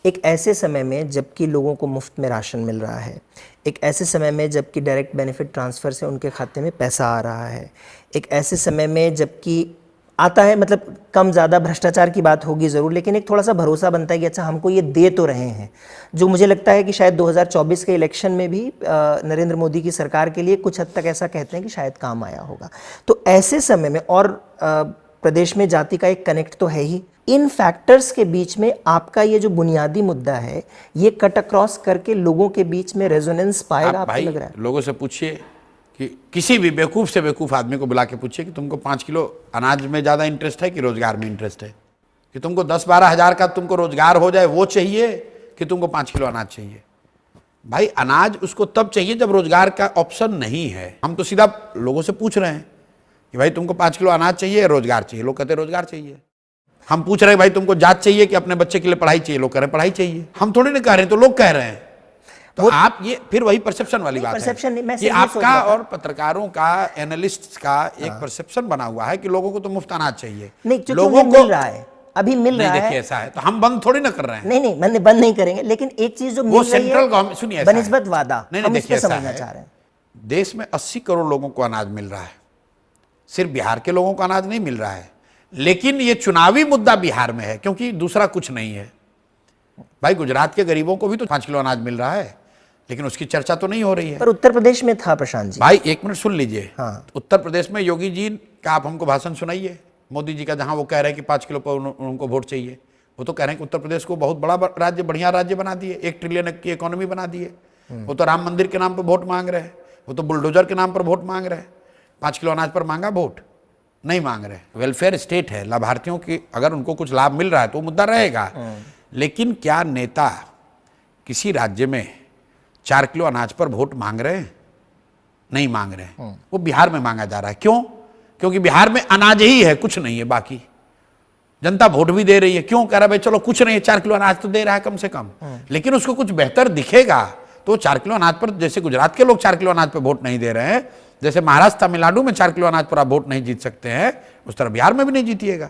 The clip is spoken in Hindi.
एक ऐसे समय में जबकि लोगों को मुफ्त में राशन मिल रहा है, एक ऐसे समय में जबकि डायरेक्ट बेनिफिट ट्रांसफ़र से उनके खाते में पैसा आ रहा है, एक ऐसे समय में जबकि आता है, मतलब कम ज़्यादा भ्रष्टाचार की बात होगी ज़रूर, लेकिन एक थोड़ा सा भरोसा बनता है कि अच्छा हमको ये दे तो रहे हैं, जो मुझे लगता है कि शायद 2024 के इलेक्शन में भी नरेंद्र मोदी की सरकार के लिए कुछ हद तक ऐसा कहते हैं कि शायद काम आया होगा। तो ऐसे समय में और प्रदेश में जाति का एक कनेक्ट तो है ही, इन फैक्टर्स के बीच में आपका ये जो बुनियादी मुद्दा है ये कट अक्रॉस करके लोगों के बीच में रेजोनेंस पाएगा, आपको लग रहा है? लोगों से पूछिए कि किसी भी बेवकूफ़ से बेवकूफ़ आदमी को बुला के पूछिए कि तुमको 5 किलो अनाज में ज़्यादा इंटरेस्ट है कि रोजगार में इंटरेस्ट है, कि तुमको 10-12 हज़ार का तुमको रोजगार हो जाए वो चाहिए कि तुमको 5 किलो अनाज चाहिए। भाई अनाज उसको तब चाहिए जब रोजगार का ऑप्शन नहीं है। हम तो सीधा लोगों से पूछ रहे हैं कि भाई तुमको 5 किलो अनाज चाहिए, रोजगार चाहिए, लोग कहते हैं रोजगार चाहिए। हम पूछ रहे हैं भाई तुमको जात चाहिए कि अपने बच्चे के लिए पढ़ाई चाहिए, लोग कह रहे हैं पढ़ाई चाहिए। हम थोड़ी ना कह रहे हैं, तो लोग कह रहे हैं। तो आप ये फिर वही परसेप्शन वाली बात है कि आपका और पत्रकारों का, एनालिस्ट्स का एक परसेप्शन बना हुआ है कि लोगों को तो मुफ्त अनाज चाहिए, लोगों को मिल रहा है, अभी मिल रहा है। देखिए ऐसा है तो हम बंद थोड़ी ना कर रहे हैं। नहीं, मैंने बंद नहीं करेंगे, लेकिन एक चीज जो वो सेंट्रल गवर्नमेंट, सुनिए, बनिस्बत वादा, हम इस पे समझना चाह रहे हैं। देश में 80 करोड़ लोगों को अनाज मिल रहा है, सिर्फ बिहार के लोगों को अनाज नहीं मिल रहा है, लेकिन ये चुनावी मुद्दा बिहार में है क्योंकि दूसरा कुछ नहीं है। भाई गुजरात के गरीबों को भी तो 5 किलो अनाज मिल रहा है, लेकिन उसकी चर्चा तो नहीं हो रही है। पर उत्तर प्रदेश में था प्रशांत जी। भाई एक मिनट सुन लीजिए। हाँ। उत्तर प्रदेश में योगी जी का आप हमको भाषण सुनाइए, मोदी जी का, जहां वो कह रहे हैं कि 5 किलो पर उनको वोट चाहिए। वो तो कह रहे हैं कि उत्तर प्रदेश को बहुत बड़ा राज्य, बढ़िया राज्य बना दिए, 1 ट्रिलियन की इकोनॉमी बना दिए। वो तो राम मंदिर के नाम पर वोट मांग रहे हैं, वो तो बुलडोजर के नाम पर वोट मांग रहे हैं। 5 किलो अनाज पर मांगा वोट, नहीं मांग रहे। वेलफेयर स्टेट है, लाभार्थियों की अगर उनको कुछ लाभ मिल रहा है तो मुद्दा रहेगा। लेकिन क्या नेता किसी राज्य में 4 किलो अनाज पर वोट मांग रहे हैं? नहीं मांग रहे हैं। वो बिहार में मांगा जा रहा है। क्यों? क्योंकि बिहार में अनाज ही है, कुछ नहीं है, बाकी जनता वोट भी दे रही है। क्यों? कह रहा है भाई चलो कुछ नहीं है, 4 किलो अनाज तो दे रहा है कम से कम, लेकिन उसको कुछ बेहतर दिखेगा तो 4 किलो अनाज पर, जैसे गुजरात के लोग 4 किलो अनाज पर वोट नहीं दे रहे हैं, जैसे महाराष्ट्र तमिलनाडु में 4 किलो अनाज पर आप वोट नहीं जीत सकते हैं, उस तरह बिहार में भी नहीं जीतिएगा।